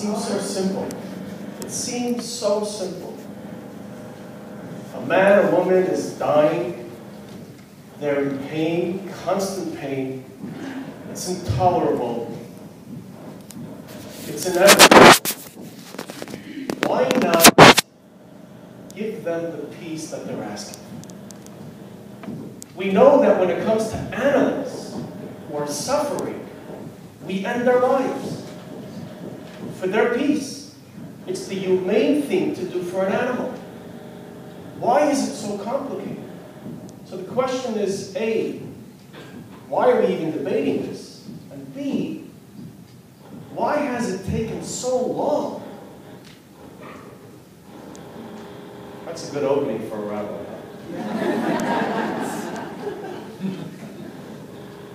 seems so simple. It seems so simple. A man or woman is dying. They're in pain, constant pain. It's intolerable. It's inevitable. Why not give them the peace that they're asking? We know that when it comes to animals who are suffering, we end their lives for their peace. It's the humane thing to do for an animal. Why is it so complicated? So the question is, A, why are we even debating this? And B, why has it taken so long? That's a good opening for a rabbi.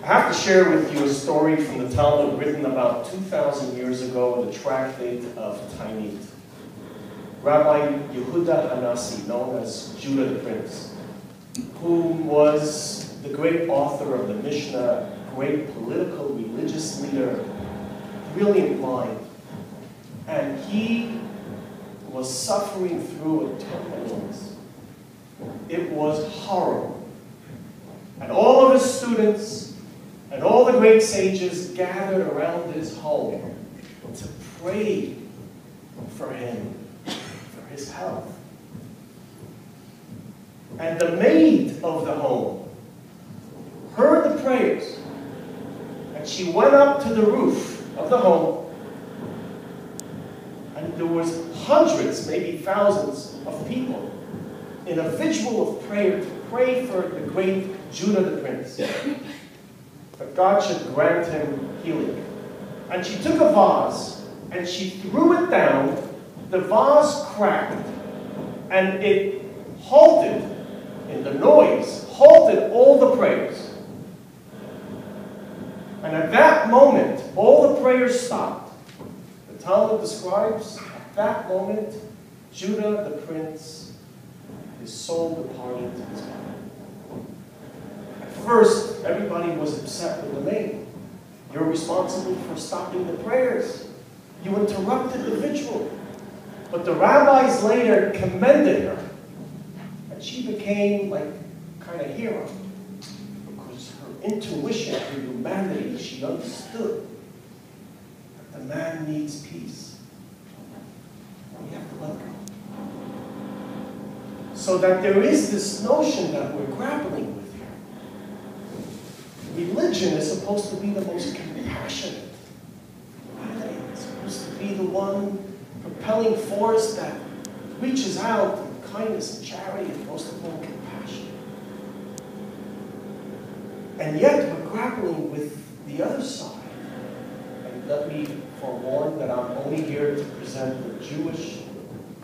I have to share with you a story from the Talmud written about 2,000 years ago in the tractate of Tainit. Rabbi Yehuda Hanassi, known as Judah the Prince, who was the great author of the Mishnah, great political, religious leader, brilliant mind. And he was suffering through a terminal illness. It was horrible. And all of his students and all the great sages gathered around his home to pray for him, for his health. And the maid of the home heard the prayers, and she went up to the roof of the home, and there was hundreds, maybe thousands of people in a vigil of prayer to pray for the great Judah the Prince, that God should grant him healing. And she took a vase, and she threw it down. The vase cracked, and it halted, in the noise, halted all the prayers. And at that moment, all the prayers stopped. The Talmud describes, at that moment, Judah the Prince, his soul departed to his body. At first, everybody was upset with the maid. You're responsible for stopping the prayers. You interrupted the vigil. But the rabbis later commended her. And she became like kind of hero. Because her intuition, her humanity, she understood that the man needs peace. We have to let go. So that there is this notion that we're grappling with here. Religion is supposed to be the most compassionate. It's supposed to be the one propelling force that reaches out in kindness and charity and most of all compassion. And yet we're grappling with the other side. And let me forewarn that I'm only here to present the Jewish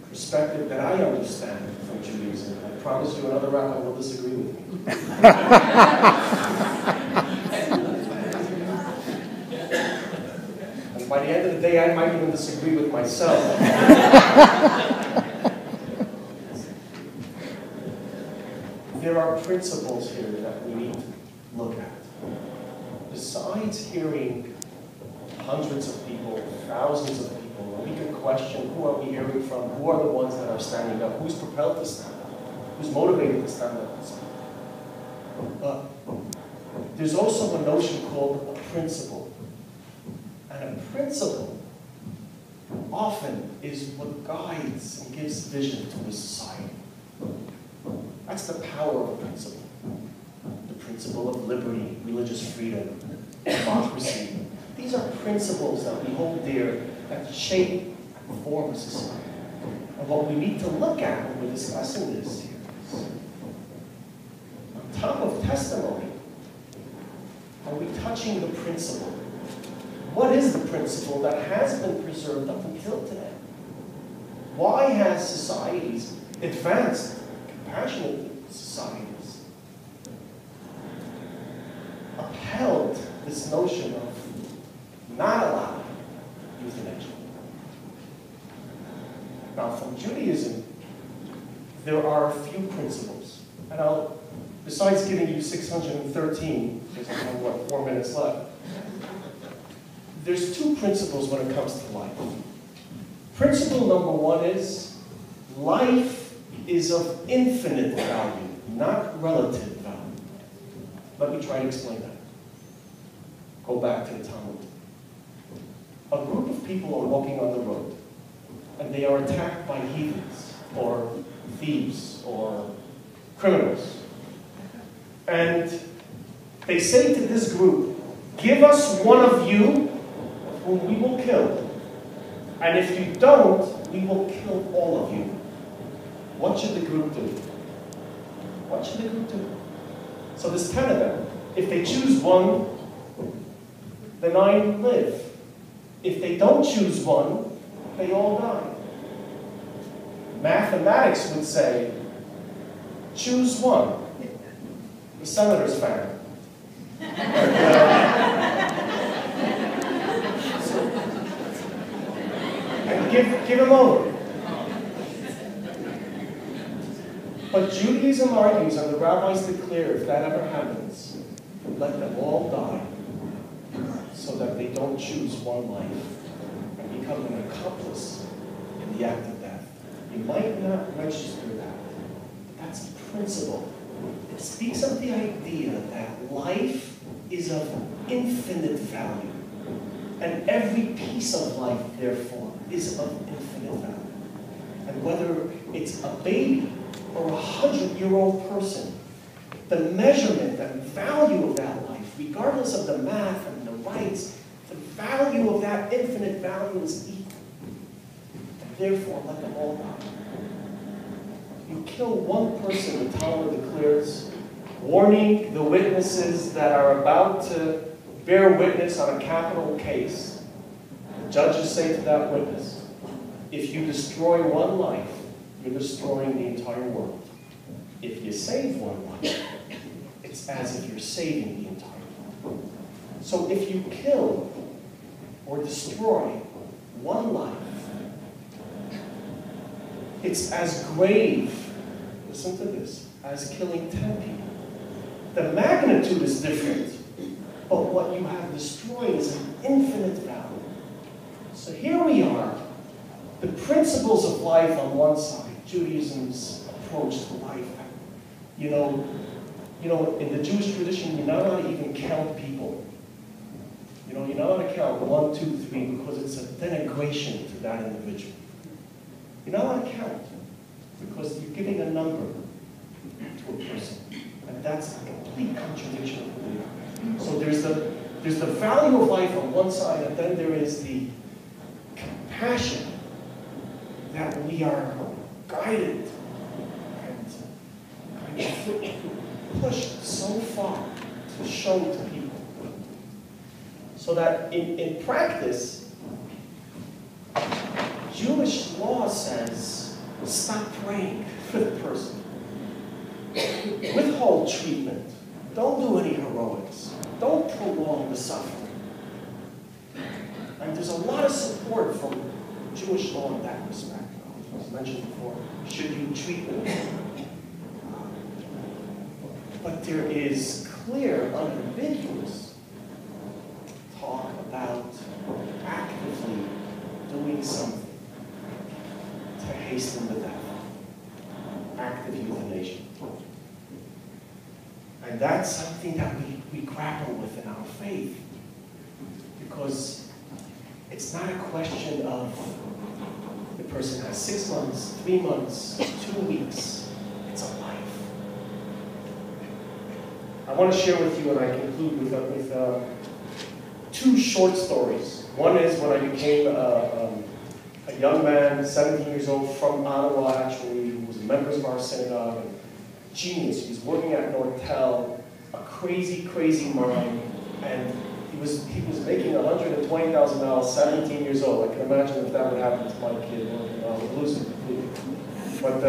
perspective that I understand from Judaism. I promise you another rabbi will disagree with me. And by the end of the day, I might even disagree with myself. There are principles here that we need to look at. Besides hearing hundreds of people, thousands of people, we can question, who are we hearing from? Who are the ones that are standing up? Who's propelled to stand up? Who's motivated to stand up and speak? But there's also a notion called a principle. And a principle often is what guides and gives vision to a society. That's the power of a principle. The principle of liberty, religious freedom, democracy. These are principles that we hold dear that shape and form a society. And what we need to look at when we're discussing this here is, on top of testimony, are we touching the principle? What is the principle that has been preserved up until today? Why has societies advanced, compassionate societies, upheld this notion of not allowing euthanasia? Now, from Judaism, there are a few principles. And I'll, besides giving you 613, because I have, what, 4 minutes left, there's two principles when it comes to life. Principle number one is life is of infinite value, not relative value. Let me try to explain that. Go back to the Talmud. A group of people are walking on the road, and they are attacked by heathens, or thieves, or criminals. And they say to this group, give us one of you whom we will kill. And if you don't, we will kill all of you. What should the group do? What should the group do? So there's 10 of them. If they choose one, the 9 live. If they don't choose one, they all die. Mathematics would say, choose one. The senator's fan. And give him over. But Judaism argues, and the rabbis declare, if that ever happens, let them all die, so that they don't choose one life and become an accomplice in the act of death. You might not register that, but that's a principle. It speaks of the idea that life is of infinite value, and every piece of life, therefore, is of infinite value. And whether it's a baby or a 100-year-old person, the measurement and value of that life, regardless of the math and the rights, the value of that infinite value is equal. And therefore, let them all die. You kill one person, the Talmud declares, warning the witnesses that are about to bear witness on a capital case. The judges say to that witness, if you destroy one life, you're destroying the entire world. If you save one life, it's as if you're saving the entire world. So if you kill or destroy one life, it's as grave, listen to this, as killing 10 people. The magnitude is different, but what you have destroyed is an infinite value. So here we are, the principles of life on one side, Judaism's approach to life. You know, in the Jewish tradition, you're not allowed to even count people. You're not allowed to count 1, 2, 3, because it's a denigration to that individual. You're not allowed to count, because you're giving a number to a person. And that's a complete contradiction of who we are. So there's the value of life on one side, and then there is the compassion that we are guided and pushed so far to show to people. So that in practice, Jewish law says, stop praying for the person. Withhold treatment. Don't do any heroics. Don't prolong the suffering. And there's a lot of support from Jewish law in that respect. As mentioned before, should you treat them? But there is clear, unambiguous talk about actively doing something to hasten the death. Active euthanasia. And that's something that we grapple with in our faith. Because it's not a question of the person has 6 months, 3 months, 2 weeks. It's a life. I want to share with you, and I conclude with 2 short stories. One is when I became a young man, 17 years old, from Ottawa actually, who was a member of our synagogue. Genius. He was working at an hotel, a crazy, crazy mind, and he was making $120,000, 17 years old. I can imagine if that would happen to my kid, I would lose it completely. But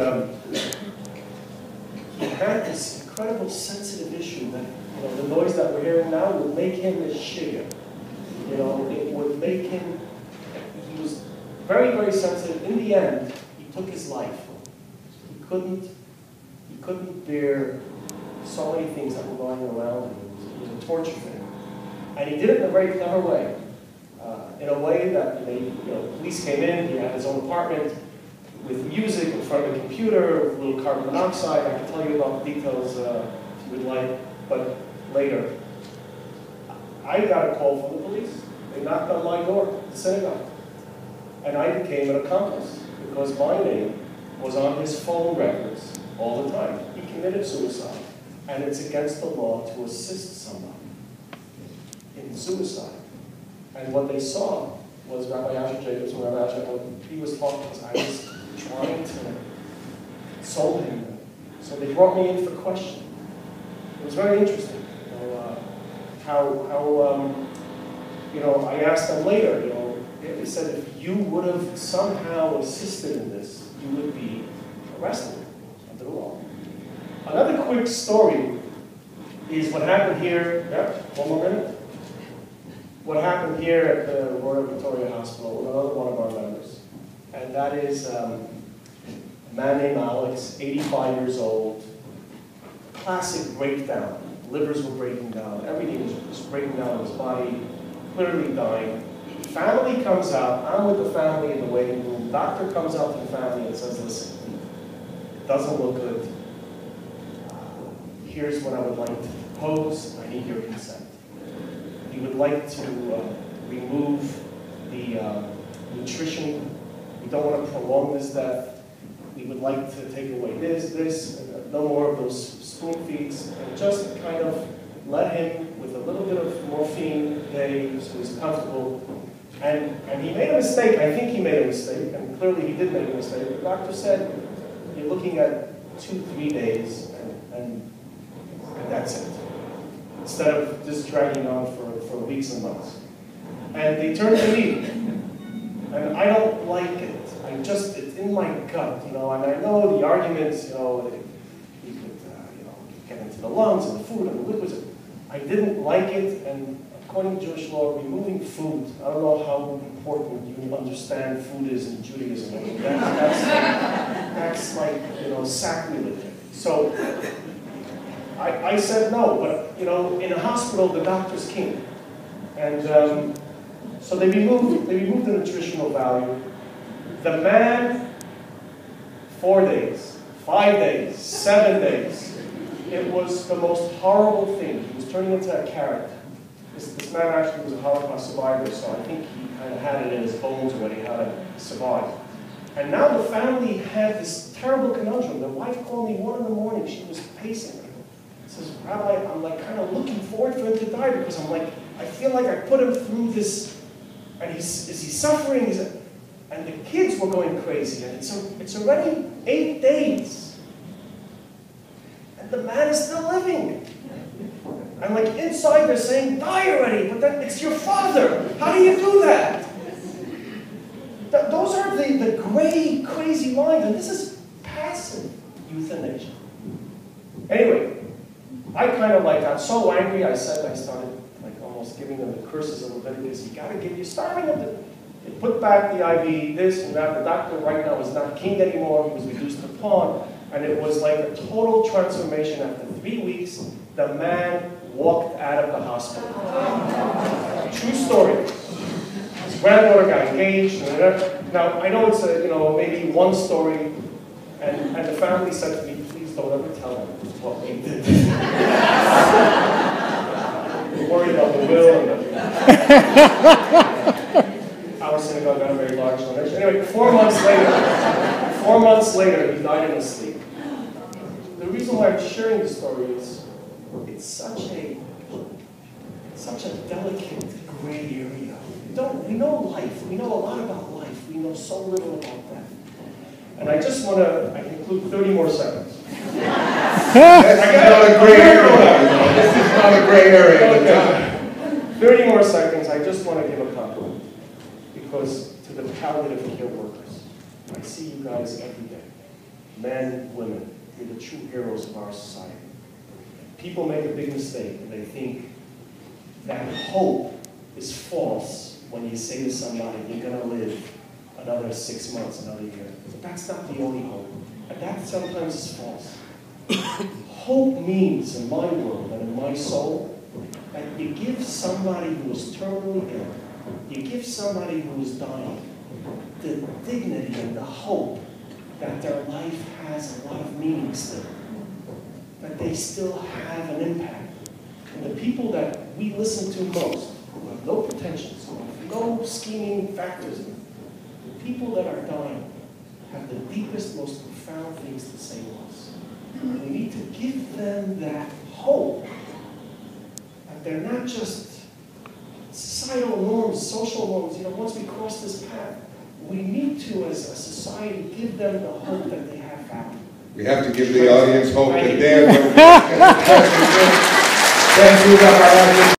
he had this incredible sensitive issue that, the noise that we're hearing now would make him a shiga. It would make him, he was very, very sensitive. In the end, he took his life. He couldn't bear so many things that were going around him. It was a torture for him. And he did it in a very clever way. in a way that police came in, he had his own apartment with music in front of the computer, with a little carbon monoxide. I can tell you about the details if you would like, but later. I got a call from the police. They knocked on my door, the synagogue. And I became an accomplice because my name was on his phone records all the time. He committed suicide, and it's against the law to assist somebody in suicide. And what they saw was Rabbi Asher Jacobson, he was talking because I was trying to console him. So they brought me in for questioning. It was very interesting. I asked them later, they said if you would have somehow assisted in this, you would be arrested under the law. Another quick story is what happened here, one more minute. What happened here at the Royal Victoria Hospital with another one of our members. And that is a man named Alex, 85 years old, classic breakdown. Livers were breaking down, everything was just breaking down in his body, clearly dying. Family comes out, I'm with the family in the waiting room. Doctor comes out to the family and says, listen, it doesn't look good. Here's what I would like to propose. I need your consent. We would like to remove the nutrition. We don't want to prolong this death. We would like to take away this, no more of those spoon feeds, and just kind of let him with a little bit of morphine a day so he's comfortable. And he made a mistake. I think he made a mistake, and clearly he did make a mistake. The doctor said, you're looking at 2-3 days, and that's it. Instead of just dragging on for weeks and months. And they turned to me, and I don't like it. It's in my gut, and I know the arguments, you could, get into the lungs and the food and the liquids. I didn't like it, and according to Jewish law, removing food, I don't know how important you understand food is in Judaism. I mean, that's like, sacrilege. So I said no, but, in a hospital, the doctor's king. And so they removed the nutritional value. The man, 4 days, 5 days, 7 days, it was the most horrible thing. He was turning into a carrot. This man actually was a Holocaust survivor, so I think he kind of had it in his bones already how to survive. And now the family had this terrible conundrum. The wife called me 1 in the morning. She was pacing. She says, Rabbi, I'm like kind of looking forward for him to die because I'm like, I feel like I put him through this, and is he suffering? And the kids were going crazy, and it's already 8 days. And the man is still living. And like inside they're saying, die already, but then it's your father. How do you do that? Those are the gray, crazy lines, and this is passive euthanasia. Anyway, I kind of got so angry, I started like almost giving them the curses of Leviticus. You're starving them. They put back the IV, this and that. The doctor right now is not king anymore. He was reduced to pawn. And it was like a total transformation. After 3 weeks, the man walked out of the hospital. True story. His granddaughter got engaged. Now, I know it's maybe one story. And the family said to me, please don't ever tell him what we did. We're worried about the will and our synagogue got a very large donation. Anyway, 4 months later, he died in his sleep. The reason why I'm sharing this story is it's such a delicate gray area. We know life. We know a lot about life. We know so little about death. And I just want to, I conclude 30 more seconds. I got a gray area. This is not a gray area. Okay. 30 more seconds. I just want to give a compliment. Because to the palliative care workers, I see you guys every day. Men, women, you're the true heroes of our society. People make a big mistake and they think that hope is false when you say to somebody, you're going to live another 6 months, another year. But that's not the only hope. And that sometimes is false. Hope means, in my world and in my soul, that you give somebody who is terminally ill You give somebody who is dying the dignity and the hope that their life has a lot of meaning still, that they still have an impact. And the people that we listen to most, who have no pretensions, who have no scheming factors in them, the people that are dying have the deepest, most profound things to say to us. And we need to give them that hope that they're not just societal norms, social norms. Once we cross this path, we need to, as a society, give them the hope that they have value. We have to give the audience hope that they're going to. Thank you, Rabbi Asher